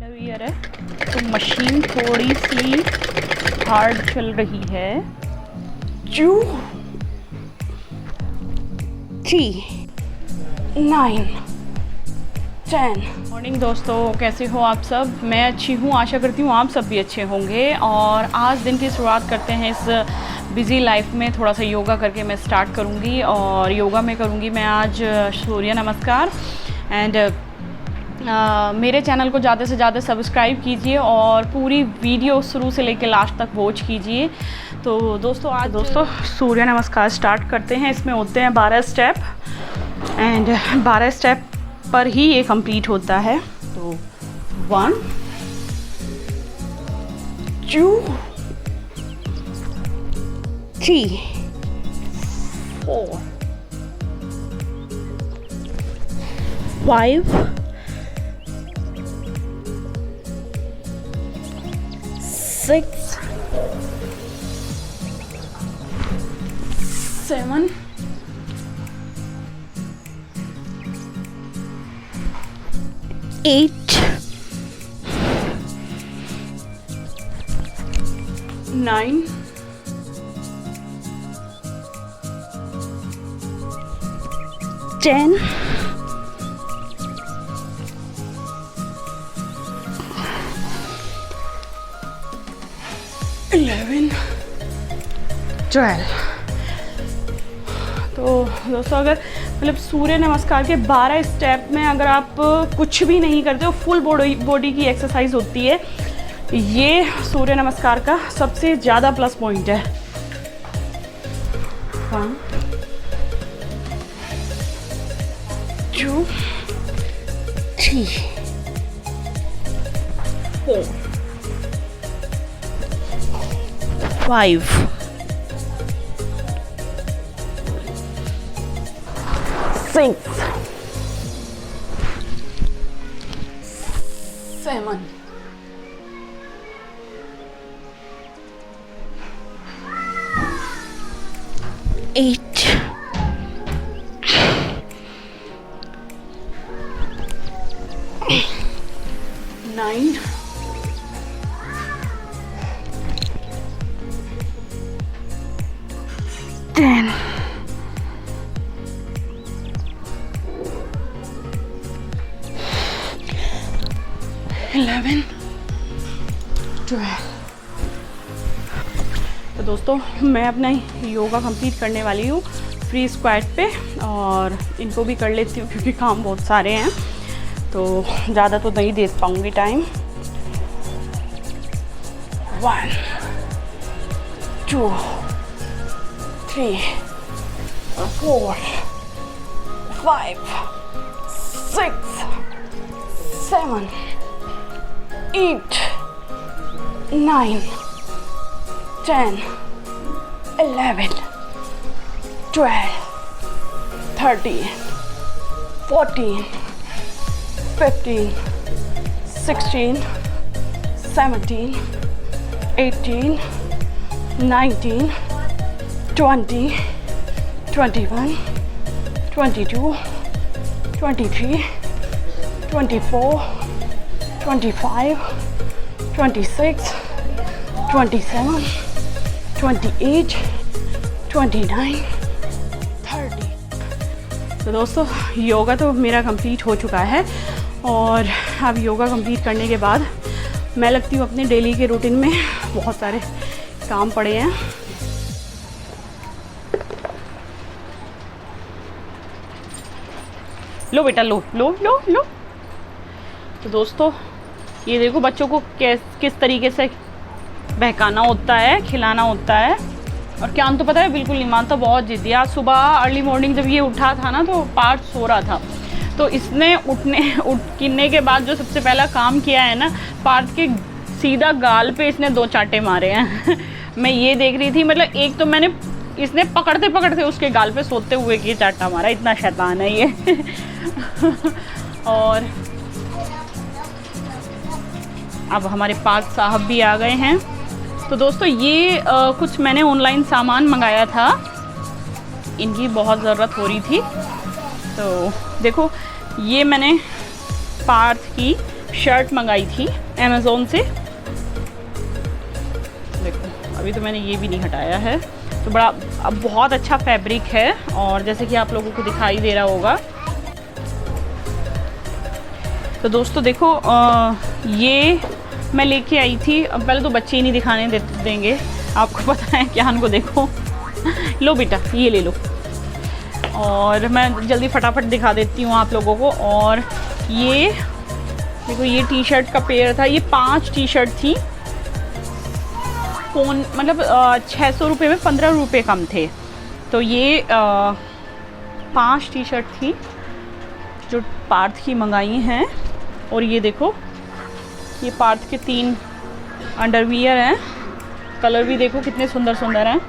Under wear है तो machine थोड़ी सी हार्ड चल रही है। 2 3 9 10। मॉर्निंग दोस्तों, कैसे हो आप सब? मैं अच्छी हूँ, आशा करती हूँ आप सब भी अच्छे होंगे। और आज दिन की शुरुआत करते हैं इस बिज़ी लाइफ में। थोड़ा सा योगा करके मैं स्टार्ट करूँगी और योगा में करूँगी मैं आज सूर्य नमस्कार। एंड मेरे चैनल को ज़्यादा से ज़्यादा सब्सक्राइब कीजिए और पूरी वीडियो शुरू से लेकर लास्ट तक वॉच कीजिए। तो दोस्तों आज सूर्य नमस्कार स्टार्ट करते हैं। इसमें होते हैं 12 स्टेप एंड 12 स्टेप पर ही ये कंप्लीट होता है। तो 1 2 3 4 5 6 7 8 9 10 11 12। तो दोस्तों अगर मतलब सूर्य नमस्कार के 12 स्टेप में अगर आप कुछ भी नहीं करते हो, फुल बॉडी की एक्सरसाइज होती है। ये सूर्य नमस्कार का सबसे ज़्यादा प्लस पॉइंट है। 1 2 3 4 5 6 7 8 9 10 11 12। तो दोस्तों मैं अपना योगा कंप्लीट करने वाली हूँ फ्री स्क्वाट पे, और इनको भी कर लेती हूँ क्योंकि काम बहुत सारे हैं तो ज़्यादा तो नहीं दे पाऊँगी टाइम। 1 2 3 4 5 6 7 8 9 10 11 12 13 14 15 16 17 18 19 20 21 22 23 24 25 26 27 28 29 30। तो दोस्तों योगा तो मेरा कंप्लीट हो चुका है और अब योगा कंप्लीट करने के बाद मैं लगती हूँ अपने डेली के रूटीन में। बहुत सारे काम पड़े हैं। लो बेटा, लो लो लो लो। तो दोस्तों ये देखो बच्चों को किस तरीके से बहकाना होता है, खिलाना होता है। और क्या तो पता है बिल्कुल नहीं मानता, बहुत जिद्दी। आज सुबह अर्ली मॉर्निंग जब ये उठा था ना तो पार्थ सो रहा था, तो इसने उठने के बाद जो सबसे पहला काम किया है ना, पार्थ के सीधा गाल पे इसने 2 चांटे मारे हैं। मैं ये देख रही थी, मतलब एक तो मैंने इसने पकड़ते पकड़ते उसके गाल पे सोते हुए की चाटा मारा। इतना शैतान है ये। और अब हमारे पार्थ साहब भी आ गए हैं। तो दोस्तों ये कुछ मैंने ऑनलाइन सामान मंगाया था, इनकी बहुत ज़रूरत हो रही थी। तो देखो ये मैंने पार्थ की शर्ट मंगाई थी अमेज़ोन से। देखो अभी तो मैंने ये भी नहीं हटाया है, तो बड़ा अब बहुत अच्छा फैब्रिक है, और जैसे कि आप लोगों को दिखाई दे रहा होगा। तो दोस्तों देखो ये मैं लेके आई थी। अब पहले तो बच्चे ही नहीं दिखाने देंगे, आपको पता है क्या उनको। देखो लो बेटा ये ले लो, और मैं जल्दी फटाफट दिखा देती हूँ आप लोगों को। और ये देखो ये टी शर्ट का पेयर था, ये 5 टी शर्ट थी। कौन मतलब 600 रुपये में 15 रुपये कम थे। तो ये 5 टी शर्ट थी जो पार्थ की मंगाई हैं। और ये देखो ये पार्थ के 3 अंडरवियर हैं, कलर भी देखो कितने सुंदर सुंदर हैं।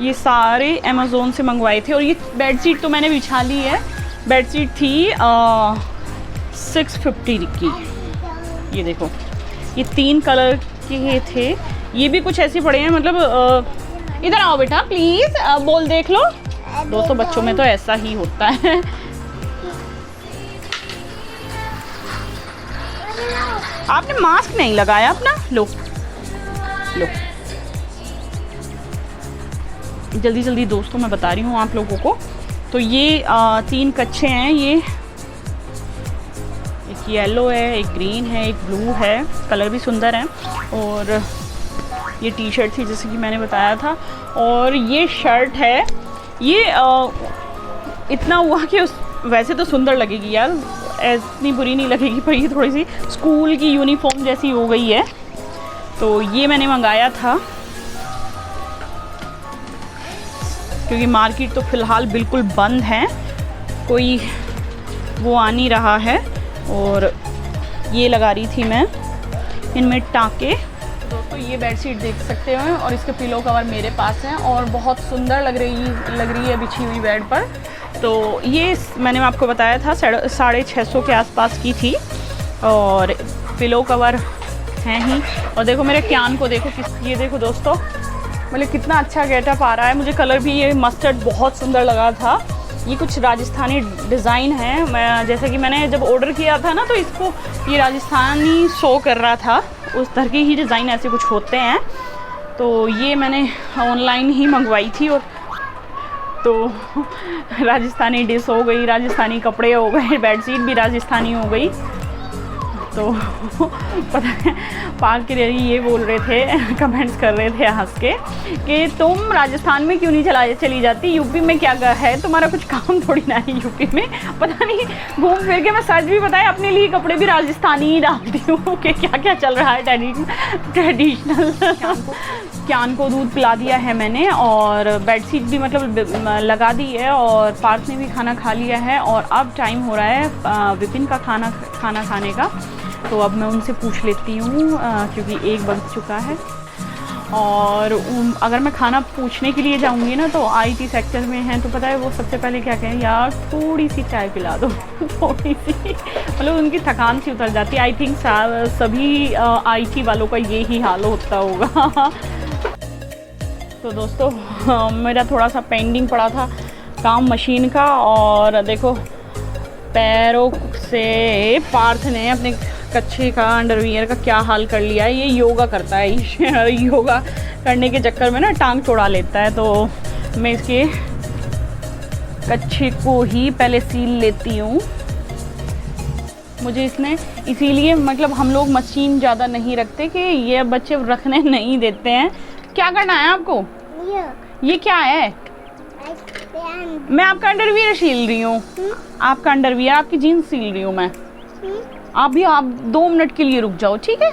ये सारे अमेज़ोन से मंगवाए थे। और ये बेडशीट तो मैंने बिछा ली है, बेडशीट थी 650 की। ये देखो ये 3 कलर के थे, ये भी कुछ ऐसे पड़े हैं। मतलब इधर आओ बेटा प्लीज़, बॉल देख लो। दोस्तों बच्चों में तो ऐसा ही होता है। आपने मास्क नहीं लगाया अपना, लो लो जल्दी जल्दी दोस्तों मैं बता रही हूँ आप लोगों को। तो ये 3 कच्छे हैं, ये एक येलो है, एक ग्रीन है, एक ब्लू है, कलर भी सुंदर है। और ये टी शर्ट थी जैसे कि मैंने बताया था। और ये शर्ट है, ये इतना हुआ कि वैसे तो सुंदर लगेगी यार, इतनी बुरी नहीं लगेगी, पर ये थोड़ी सी स्कूल की यूनिफॉर्म जैसी हो गई है। तो ये मैंने मंगाया था क्योंकि मार्केट तो फ़िलहाल बिल्कुल बंद है, कोई वो आ नहीं रहा है। और ये लगा रही थी मैं इनमें टाँके। दोस्तों ये बेडशीट देख सकते हो, और इसके पिलो कवर मेरे पास हैं और बहुत सुंदर लग रही है बिछी हुई बेड पर। तो ये मैंने आपको बताया था 650 के आसपास की थी, और पिलो कवर हैं ही। और देखो मेरे क्यान को देखो ये देखो दोस्तों, मतलब कितना अच्छा गेटअप आ रहा है। मुझे कलर भी ये मस्टर्ड बहुत सुंदर लगा था। ये कुछ राजस्थानी डिज़ाइन है, मैं जैसे कि मैंने जब ऑर्डर किया था ना तो इसको ये राजस्थानी शो कर रहा था, उस तरह के ही डिज़ाइन ऐसे कुछ होते हैं। तो ये मैंने ऑनलाइन ही मंगवाई थी। और तो राजस्थानी डिश हो गई, राजस्थानी कपड़े हो गए, बेडशीट भी राजस्थानी हो गई। तो पता है पार्क के लिए ये बोल रहे थे, कमेंट्स कर रहे थे हंस के कि तुम राजस्थान में क्यों नहीं चली जाती, यूपी में क्या है तुम्हारा, कुछ काम थोड़ी ना है यूपी में। पता नहीं घूम फिर के मैं सच भी बताए अपने लिए कपड़े भी राजस्थानी ही डालती हूँ कि क्या क्या चल रहा है ट्रेडिशनल। क्यान को दूध पिला दिया है मैंने, और बेडशीट भी मतलब लगा दी है, और पार्थ ने भी खाना खा लिया है। और अब टाइम हो रहा है विपिन का खाना खाने का। तो अब मैं उनसे पूछ लेती हूँ क्योंकि 1 बज चुका है। और अगर मैं खाना पूछने के लिए जाऊँगी ना तो IT सेक्टर में हैं, तो पता है वो सबसे पहले क्या कहें, यार थोड़ी सी चाय पिला दो थोड़ी सी, मतलब उनकी थकान सी उतर जाती है। आई थिंक सभी IT वालों का यही हाल होता होगा। तो दोस्तों मेरा थोड़ा सा पेंडिंग पड़ा था काम मशीन का, और देखो पैरों से पार्थ ने अपने कच्छे का अंडरवियर का क्या हाल कर लिया है। ये योगा करता है, योगा करने के चक्कर में ना टांग तोड़ा लेता है। तो मैं इसके कच्छे को ही पहले सील लेती हूँ। मुझे इसने इसीलिए मतलब हम लोग मशीन ज़्यादा नहीं रखते कि ये बच्चे रखने नहीं देते हैं। क्या करना है आपको? ये क्या है? मैं आपका अंडरवियर सील रही हूँ, आपका अंडरवियर, आपकी जीन्स सील रही हूँ मैं। आप 2 मिनट के लिए रुक जाओ, ठीक है?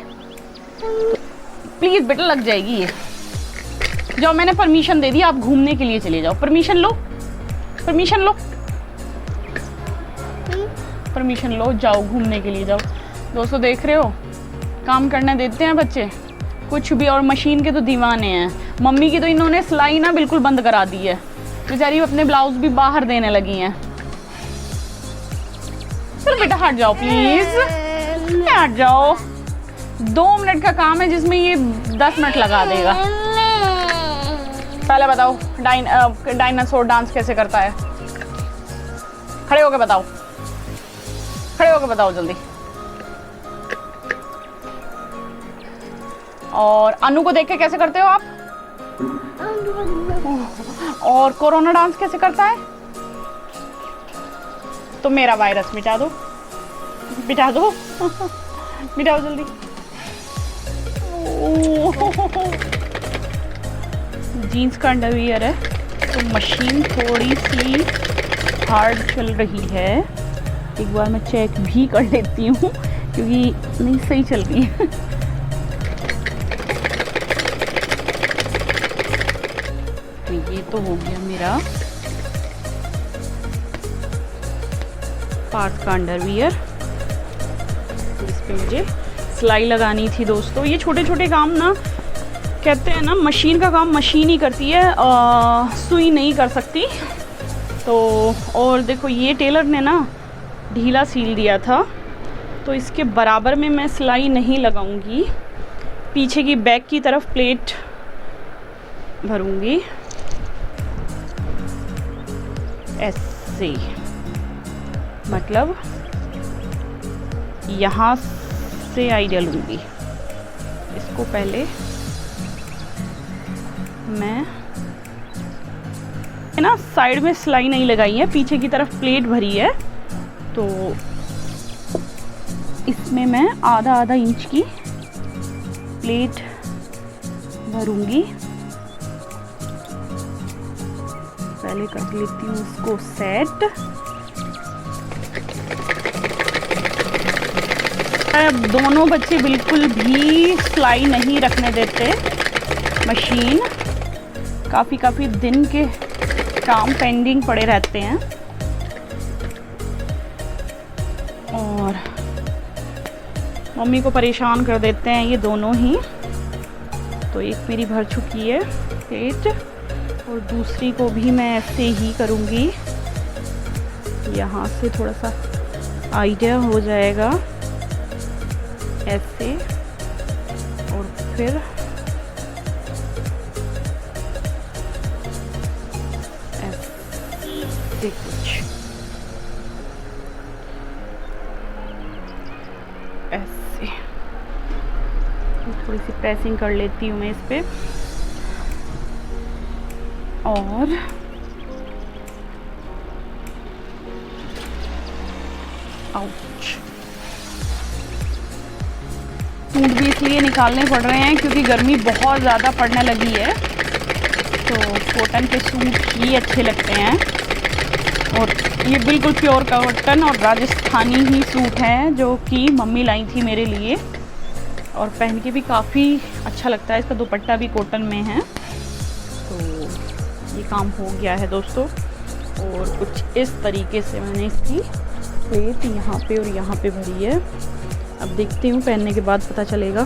प्लीज़ बेटा, लग जाएगी ये। जाओ, मैंने परमिशन दे दी, आप घूमने के लिए चले जाओ। परमिशन लो, परमिशन लो, परमिशन लो, जाओ घूमने के लिए जाओ। दोस्तों देख रहे हो, काम करने देते हैं बच्चे कुछ भी, और मशीन के तो दीवाने हैं। मम्मी की तो इन्होंने सिलाई ना बिल्कुल बंद करा दी है, बेचारी अपने ब्लाउज भी बाहर देने लगी हैं। चल बेटा हट जाओ प्लीज, हट जाओ। 2 मिनट का काम है जिसमें ये 10 मिनट लगा देगा। पहले बताओ डायनासोर डांस कैसे करता है? खड़े होके बताओ, खड़े होके बताओ जल्दी। और अनु को देख के कैसे करते हो आप? और कोरोना डांस कैसे करता है? तो मेरा वायरस मिटा दो, मिटा दो। मिटाओ जल्दी। जीन्स का अंडरवियर है तो मशीन थोड़ी सी हार्ड चल रही है। एक बार मैं चेक भी कर लेती हूँ क्योंकि नहीं सही चल रही है। तो ये तो हो गया मेरा पार्थ का अंडरवियर। तो इस पे मुझे सिलाई लगानी थी दोस्तों। ये छोटे छोटे काम ना, कहते हैं ना, मशीन का काम मशीन ही करती है, सुई नहीं कर सकती। तो और देखो ये टेलर ने ना ढीला सील दिया था, तो इसके बराबर में मैं सिलाई नहीं लगाऊंगी। पीछे की बैक की तरफ प्लेट भरूंगी ऐसे, मतलब यहाँ से आइडिया लूँगी। इसको पहले मैं ना साइड में सिलाई नहीं लगाई है, पीछे की तरफ प्लेट भरी है। तो इसमें मैं आधा आधा इंच की प्लेट भरूंगी। पहले कर लेती हूँ इसको सेट। अब दोनों बच्चे बिल्कुल भी सिलाई नहीं रखने देते। मशीन काफ़ी दिन के काम पेंडिंग पड़े रहते हैं। और मम्मी को परेशान कर देते हैं ये दोनों ही। तो एक मेरी भर चुकी है प्लेट और दूसरी को भी मैं ऐसे ही करूँगी। यहाँ से थोड़ा सा आइडिया हो जाएगा ऐसे, और फिर ऐसे कुछ ऐसे। थोड़ी सी प्रेसिंग कर लेती हूँ मैं इस पे। और आउच, सूट भी इसलिए निकालने पड़ रहे हैं क्योंकि गर्मी बहुत ज़्यादा पड़ने लगी है। तो कॉटन के सूट ही अच्छे लगते हैं। और ये बिल्कुल प्योर कॉटन और राजस्थानी ही सूट है जो कि मम्मी लाई थी मेरे लिए, और पहन के भी काफ़ी अच्छा लगता है। इसका दुपट्टा भी कॉटन में है। तो ये काम हो गया है दोस्तों। और कुछ इस तरीके से मैंने इसकी प्लेट यहाँ पे और यहाँ पे भरी है। अब देखती हूँ, पहनने के बाद पता चलेगा।